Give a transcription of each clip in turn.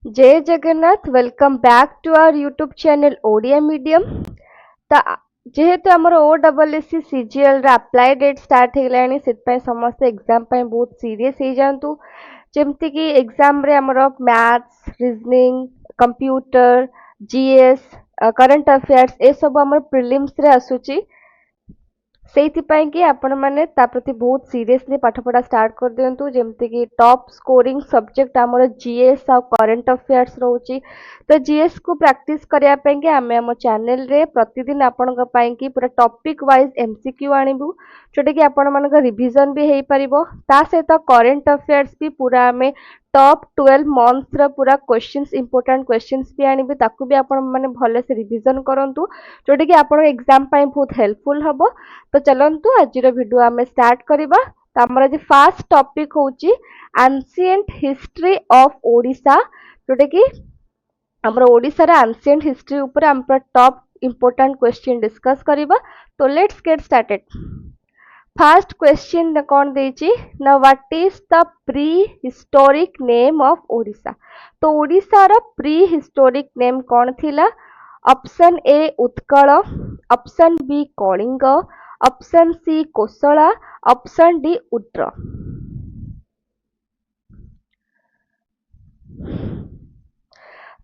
जय Jagannath welcome back to our YouTube channel Odia medium ता जेहेतु आमर OSSC CGL रा अप्लाई डेट स्टार्ट हेलानी से समस्त एग्जाम पे बहुत सीरियस हो जातु जमती कि एग्जाम रे आमर maths reasoning computer GS current affairs ए सब आमर प्रिलिम्स रे आसुची सेइथिपाई कि आपण माने ता प्रति बहुत सीरियसली पाठ पढ़ा स्टार्ट कर दियंतु जेमति कि टॉप स्कोरिंग सब्जेक्ट हमर जीएस और करंट अफेयर्स रहउची तो जीएस को प्रैक्टिस करिया पे कि आमे हम चैनल रे प्रतिदिन आपण का पाई कि पूरा टॉपिक वाइज एमसीक्यू आनिबु जोटा कि आपण मान रिवीजन भी हेई परिबो ता सहित करंट अफेयर्स भी पूरा आमे टॉप 12 मंथ्स रा पूरा क्वेश्चंस इंपोर्टेंट क्वेश्चंस भी आनिबे ताकू भी आपण माने भले से रिवीजन करंतु जोटा कि आपण एग्जाम पाई बहुत हेल्पफुल हबो तो चलंतु आज वीडियो आम स्टार्ट करबा तो आमर आज फास्ट टॉपिक होची एंशिएंट हिस्ट्री ऑफ ओडिशा जोटा कि आमर ओडिशा रे एंशिएंट हिस्ट्री ऊपर हम टॉप इंपोर्टेंट क्वेश्चन डिस्कस करबा तो let's get started first question कौन देची ना what is the prehistoric name of Odisha तो ओडिशा रा प्री हिस्टोरिक नेम कौन थिला option A Utkal option B Kalinga option C Kosala option D Odra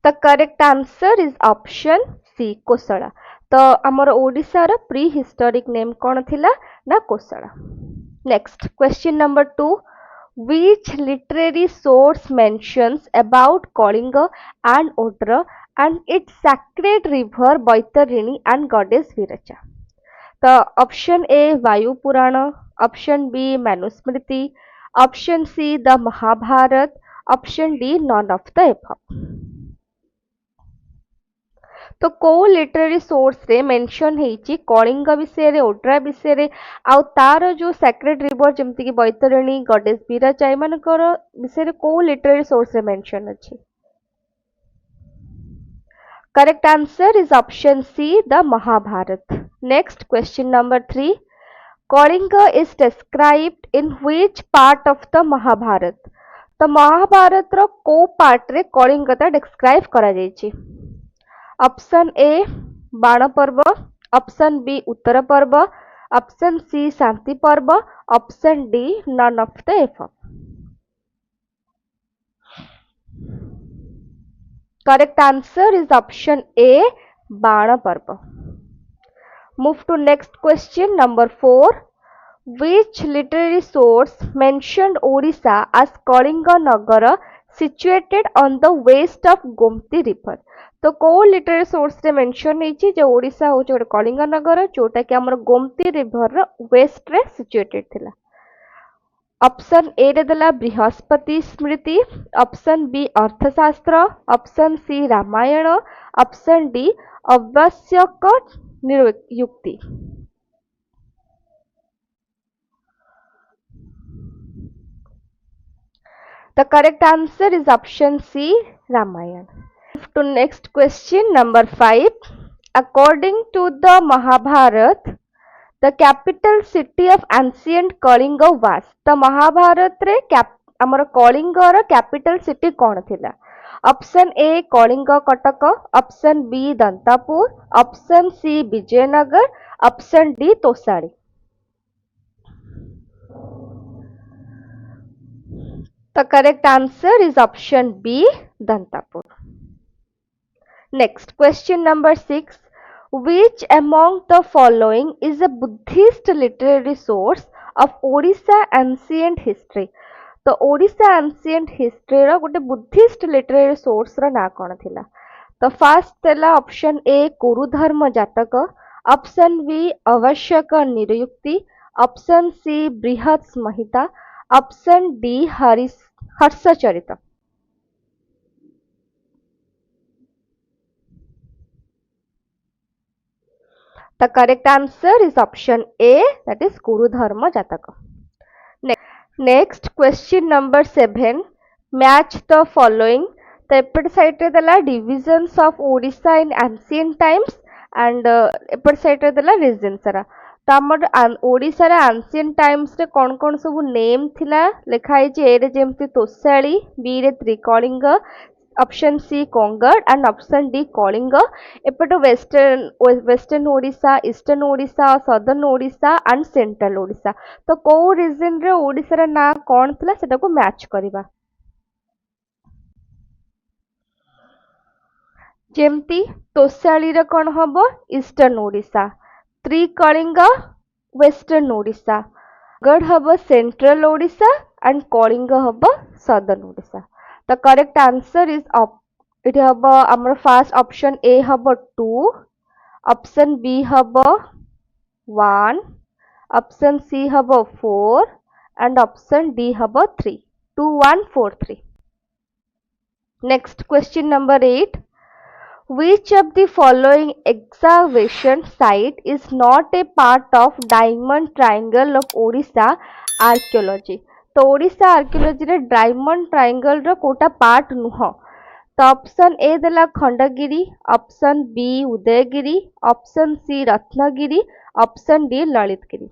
the correct answer is option C Kosala तो आमर ओडिशा रा प्री हिस्टोरिक नेम कौन थिला ना Kosala next question number 2 which literary source mentions about Kalinga and Odra and its sacred river Baitarini and goddess Viracha तो option A Vayu Purana option B Manusmriti option C the Mahabharata option D none of the above तो को literary source रे mention हेची कलिंग विषय रे ओड्रा विषय रे आ तार जो सैक्रेड रिवर जेमति कि बैतरणी गॉडेस विराचा एमानकर विषय रे को लिटरेरी सोर्स रे मेंशन अछि correct answer is option C the Mahabharata next question number 3 Kalinga is described in which part of the Mahabharata तो महाभारत रो को पार्ट रे कलिंगता डिस्क्राइब करा जायछि ऑप्शन ए बाण पर्व ऑप्शन बी उत्तर पर्व option C Shanti Parva option D none of the above correct answer is option A Vana Parva move to next question number 4 which literary source mentioned Odisha as Kalinga Nagara situated on the west of Gomti river तो को literary source रे mention नेछि जे ओडिसा हो जे कलिंग नगर जोटा कि हमर गोमती रिवर रो वेस्ट रे सिचुएटेड थिला ऑप्शन ए रे दला Brihaspati Smriti option B Arthashastra option C Ramayana option D Avashyaka Niryukti The correct answer is option C, Ramayana. To next question number 5. According to the Mahabharata, the capital city of ancient Kalinga was. The Mahabharata रे हमर कलिंग रो capital city कौन थिला option A Kalinga Cuttack option B Dantapur option C Vijayanagar option D Tosali The correct answer is option B, Dantapur. Next, question number 6. Which among the following is a Buddhist literary source of Odisha ancient history? तो Odisha ancient history रो गोटे Buddhist literary source रो ना कोन थिला तो first तेला option A कुरुधर्म जातक option B आवश्यक निरुक्ति option C Brihat Samhita option D Harshacharita The correct answer is option A, that is Kurudharma Jataka. Next question number 7. Match the following. The episode site dala divisions of Odisha in ancient times and episode site dala regions रा तो आमर ओडिशा रे ancient times रे कोन कोन सब name थिला लिखाई जे ए रे जेमति Tosali B रे Trikalinga option C Kongoda and option D Kalinga एपटे western Odisha eastern Odisha southern Odisha and central Odisha तो को रीजन रे ओडिशा रा ना कोन थिला सेटा को मैच करबा जेमती तोसाली रे कोन हबो ईस्टर्न ओडिशा त्रिकलिंग वेस्टर्न ओडिशा गढ़ हब सेंट्रल ओडिशा एंड कलिंग हब southern Odisha the correct answer is it हब हमर फर्स्ट ऑप्शन ए हब 2 ऑप्शन बी हब 1 ऑप्शन सी हब 4 एंड ऑप्शन डी हब 3 2143 next question number 8 Which of the following excavation site is not a part of Diamond Triangle of Odisha archaeology? तो Odisha archaeology रे diamond triangle रो कोटा part नुह तो ऑप्शन ए देला Khandagiri option B Udayagiri option C Ratnagiri option D Lalitgiri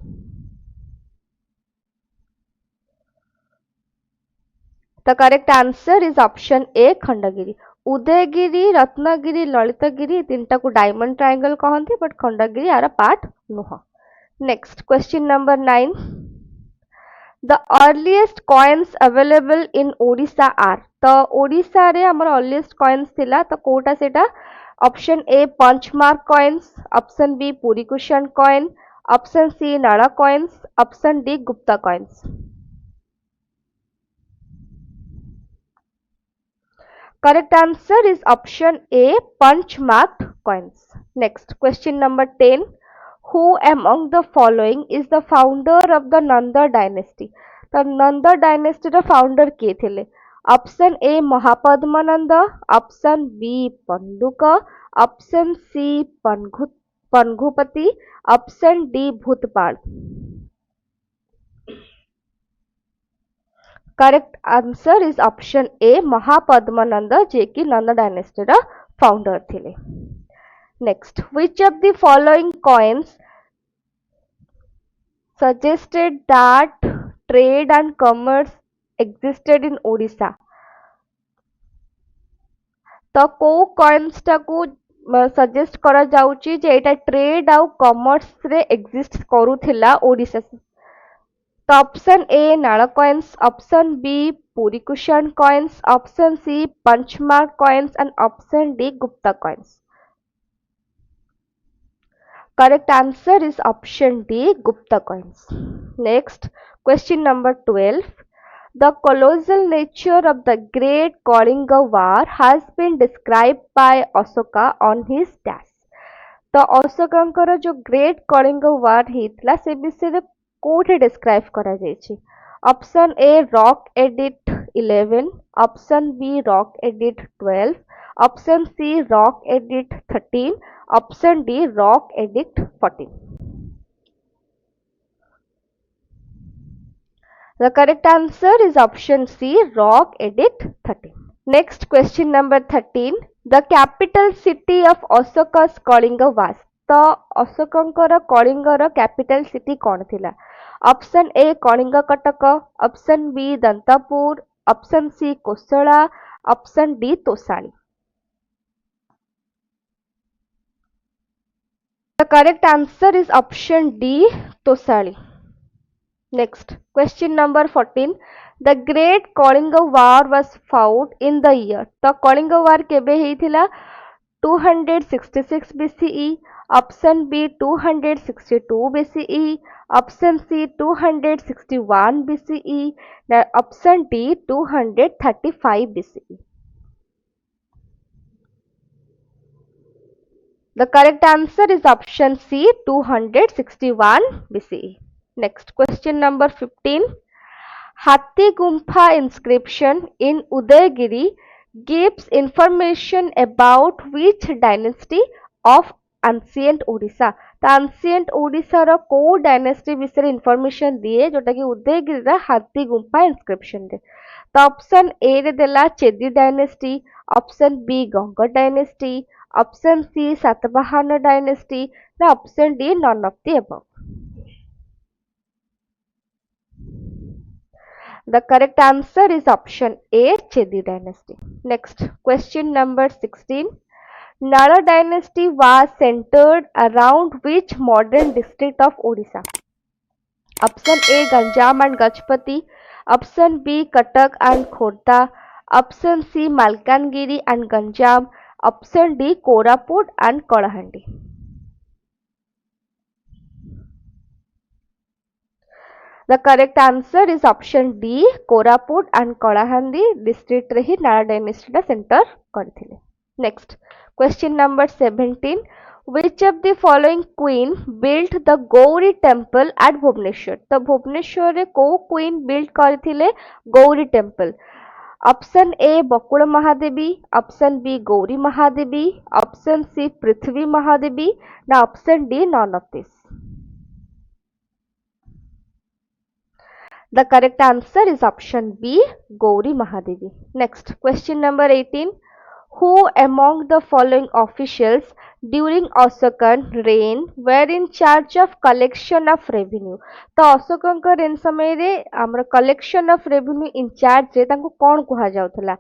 The correct answer is option A Khandagiri Udayagiri Ratnagiri Lalitgiri तीनटा को diamond triangle कहंती बट खंडगिरी यार पार्ट नुह next question number 9 the earliest coins available in Odisha are तो ओडिशा रे हमर अर्लीस्ट कॉइन्स थिला तो कोटा सेटा option A punch mark coins option B Puri Kushan coin option C Nala coins option D Gupta coins Correct answer is option A, punch-marked coins. Next, question number 10. Who among the following is the founder of the Nanda dynasty? The Nanda dynasty the founder के थे? Option A, Mahapadmananda. Option B, Panduka. Option C, Pangupati. Option D, Bhutpal. Correct answer is option A, Mahapadmananda जे कि Nanda dynasty रा founder थिले next which of the following coins suggested that trade and commerce existed in Odisha तो को coins टा को suggest करा जाउची जे एटा trade आउ कॉमर्स रे एग्जिस्ट करूथिला ओडिशा तो option A Nala coins option B Puri Kushan coins option C punch mark coins and option D Gupta coins correct answer is option D Gupta coins next question number 12 the colossal nature of the great Kalinga war has been described by Ashoka on his dash तो अशोकंकर जो great Kalinga वार हितला से विषय कोठे describe करा जायछि option A rock एडिट 11 option B rock एडिट 12 ऑप्शन सी रॉक एडिट 13 ऑप्शन डी रॉक एडिट 14 The correct answer is option C rock edit 13 next question number 13 the capital city of Ashoka's Kalinga was तो अशोकंकर कलिंगर capital city कौन थिला option A Kalinga Cuttack option B Dantapur option C Kosala option D Tosali the correct answer is option D Tosali next question number 14 the great Kalinga war was fought in the year तो Kalinga war केबे हेइथिला 266 BCE option B 262 BCE option C 261 BCE option D 235 BCE The correct answer is option C 261 BCE next question number 15 Hathi Gumpha inscription in Udayagiri gives information about which dynasty of ancient Odisha तो ancient Odisha रो को dynasty विषय information दिए जोटा कि उदयगिरी रा हाथी गुंफा inscription रे तो ऑप्शन ए रे देला Chedi dynasty option B Ganga dynasty option C Satavahana dynasty ना option D none of the above The correct answer is option A, Chedi dynasty. Next, question number 16. Nala dynasty was centered around which modern district of Odisha? Option A, Ganjam and Gajpati. Option B, Cuttack and Khordha. Option C, Malkangiri and Ganjam. Option D, Koraput and Kalahandi. The correct answer is option D, Koraput and Kalahandi district रे ही नाला dynasty टा center करथिले. Next, question number 17. Which of the following queen built the Gauri temple at Bhubaneswar? तो भुवनेश्वर रे को queen built करथिले Gauri temple? Option A, Bakula Mahadevi. Option B, Gauri Mahadevi. Option C, Prithvi Mahadevi. Now option D, none of this. The correct answer is option B, Gauri Mahadevi. Next, question number 18. Who among the following officials during Ashokan reign were in charge of collection of revenue? तो Ashok rain समय आमर collection of revenue in charge रे तांको कौन कहा जाउथला?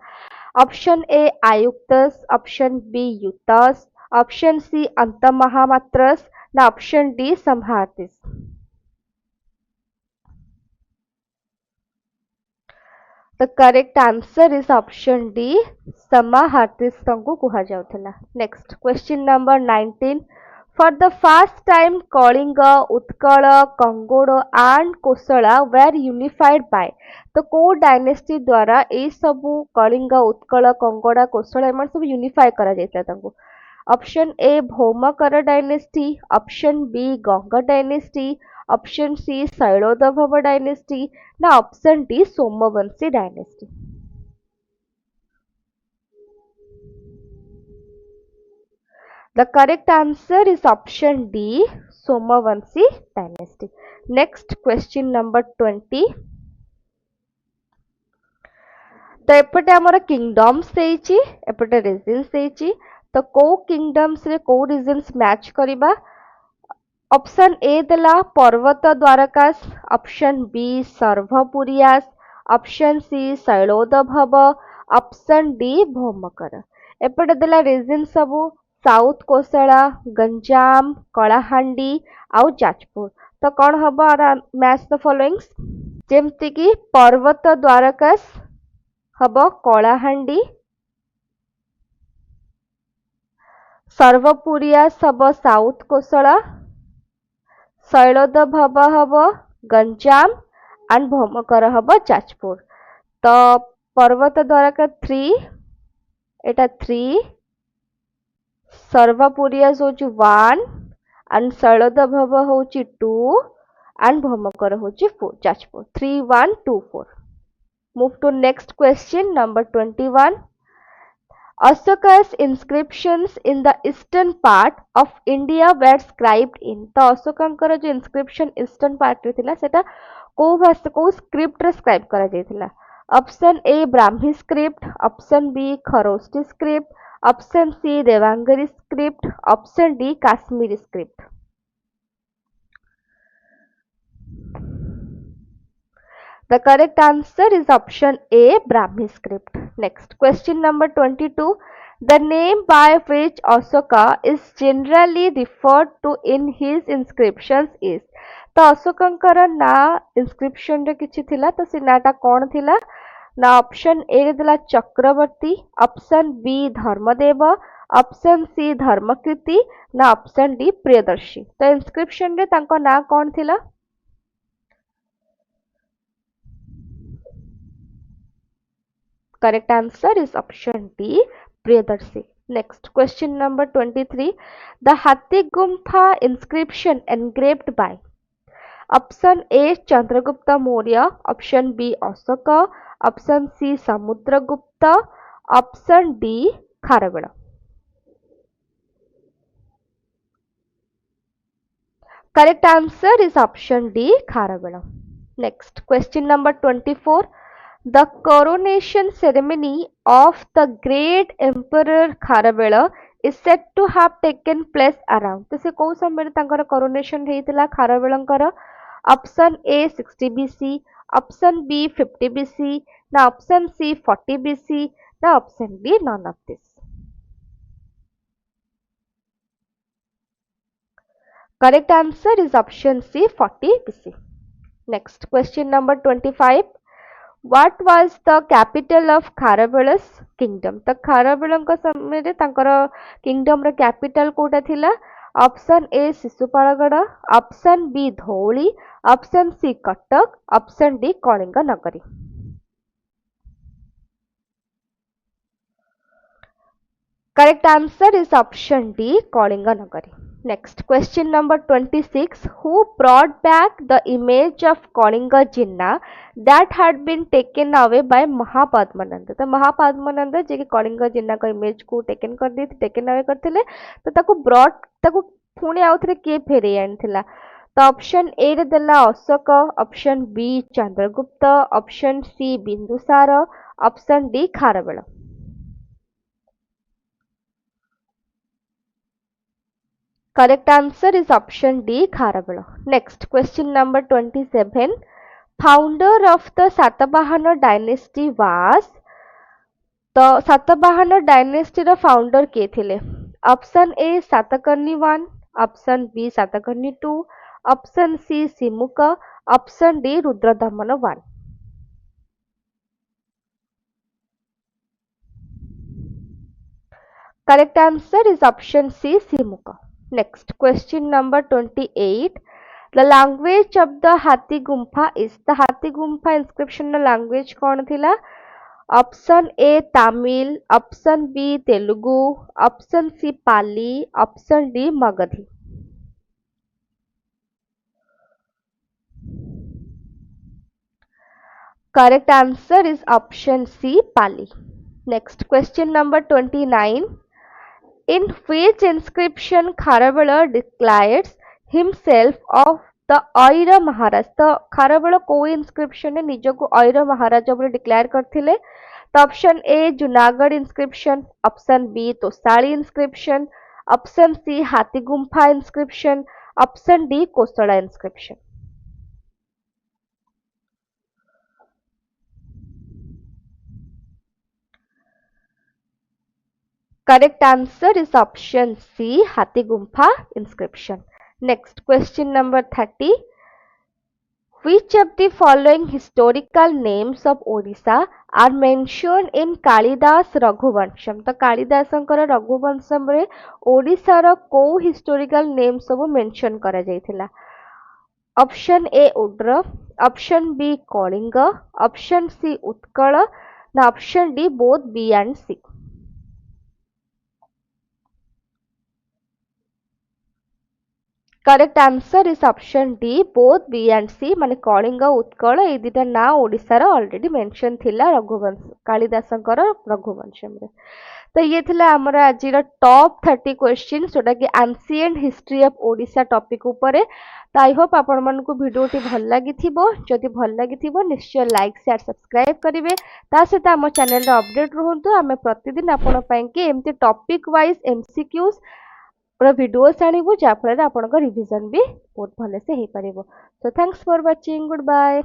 Option A, Ayuktas. Option B, Yutas. Option C, Antamahamatras. Now option D, Samhartis. The correct answer is option D, Samahartis को कहा जाउथला. Next, question number 19. For the first time, Kalinga, Utkala, Kongoda and Kosala were unified by. तो को dynasty द्वारा ए सबु कलिंग, उत्कल, कंगोड़ा, कोसला एमन सब unify करा जायता तांको. Option A, Bhaumakara dynasty. Option B, Ganga dynasty. Option C, Shailodbhava dynasty. ना option D, Somavamshi dynasty. The correct answer is option D, Somavanshi dynasty. Next, question number 20. तो एपटे आमर किंगडम्स देइछि, एपटे रीजन्स देइछि. तो को किंगडम्स रे को रीजन्स मैच करिबा? ऑप्शन ए देला Parvatadvarakas. Option B, Sarvapuriyas. Option C, Shailodbhava. Option D, Bhaumakara. एपटे देला रीजन सबु साउथ कोसला, गंजाम, कलाहांडी आउ जाजपुर. तो कौन हम मैच द फॉलोइंग्स? जेमती कि पर्वत द्वारकास हम कलाहांडी, सर्वपुरियास हम साउथ कोसला, शैलोदभव हम गंजाम एंड भौमकर हम जाजपुर. तो पर्वत द्वारका 3, एटा 3, सर्वपुरियास होची 1 एंड शैलोदभव होची 2 एंड भौमकर होची 4. Jajpur 3, 1, 2, 4. Move to next question number 21. Ashoka's inscriptions in the eastern part of India were scribed in. तो अशोकंकर जो inscription eastern part रे थिला सेटा को भाषा को स्क्रिप्ट रे स्क्राइब करा जायथिला. Option A, Brahmi script. Option B, Kharosthi script. Option C, Devanagari script. Option D, Kashmiri script. The correct answer is option A, Brahmi script. Next, question number 22. The name by which Ashoka is generally referred to in his inscriptions is. तो अशोकंकर ना inscription रे किछि थिला, तो से नाटा कोन थिला? ना option A रे दिला Chakravarti. Option B, Dharmadeva. Option C, Dharmakirti. ना ऑप्शन डी, प्रियदर्शी. तो inscription रे तांको ना कोन थिला? Correct answer is option D, Priyadarshi. Next, question number 23. The Hathi Gumpha inscription engraved by. Option A, Chandragupta Maurya. Option B, Ashoka. Option C, Samudragupta. Option D, Kharavela. Correct answer is option D, Kharavela. Next, question number 24. The coronation ceremony of the great emperor Kharavela is said to have taken place around. तो से को समय तांकर coronation हेइतिला खारवेलंकर? Option A 60 BC, option B 50 BC, ना option C 40 BC, ना option D none of this. Correct answer is option C 40 BC. Next question number 25. What was the capital of Kharavela's kingdom? तो खारवेलଙ୍କ ସମୟରେ ତାଙ୍କର kingdom ର capital କୋଉଟା ଥିଲା? Option A Shishupalgarh, option B Dhauli, option C Cuttack, option D Kalinga Nagari. Correct answer is option D Kalinga नगरी. Next question number 26. Who brought back the image of Kalinga Jinna that had been taken away by Mahapadmananda? तो महापद्मानंद जे कि कलिंग जिन्ना का image को taken away करथिले तो ताकू पुणी आउ थरे के फेरे आनिथिला. तो ऑप्शन ए रे देला Ashoka, option B Chandragupta, option C Bindusara, option D Kharavela. Correct answer is option D Kharavela. Next question number 27. Founder of the Satavahana dynasty was the Satavahana dynasty ର founder କିଏ ଥିଲେ? Option A Satakarni 1, option B Satakarni 2, option C Simuka, option D Rudradamana 1. Correct answer is option C Simuka. Next question number 28. The language of the Hathi Gumpha is the Hathi Gumpha inscription language कौन थिला? Option A Tamil, option B Telugu, option C Pali, option D Magadhi. Correct answer is option C Pali. Next question number 29. In which inscription Kharavela declares himself of the Aira Maharaj? तो खारवेल को inscription ने निज को Aira Maharaj बोले declare करथिले. तो option A Junagadh inscription, option B Tosali inscription, option C Hathi Gumpha inscription, option D Kosala inscription. Correct answer is option C Hathi Gumpha inscription. Next question number 30. Which of the following historical names of Odisha are mentioned in Kalidas Raghuvansham? तो कालिदासंकर रघुवंशम रे ओडिशा रो को historical names सब mention करा जायथिला. Option A Udra, option B Kalinga, option C Utkal, ना option D both B and C. Correct answer is option D both B and C माने कलिंग उत्कल ए दुटा ना ओडिसा रो ऑलरेडी मेंशन थिला रघुवंश कालिदासंकर रघुवंशम रे. तो ये थिला हमर आज रो टॉप 30 क्वेश्चन जोटा कि ancient history of Odisha topic ऊपर. तो आई होप आपण मन को वीडियो टी भल लागि थिबो. जदि भल लागि थिबो निश्चय लाइक शेयर सब्सक्राइब करिवे. ता सहित हम चैनल रो अपडेट रहंतु. हमें प्रतिदिन आपण पई के एमती टॉपिक वाइज एमसीक्यूज वीडियोस आनिबु जा फल रे आपन को रिवीजन भी बहुत भले से हे परिबो. So thanks for watching. Good bye.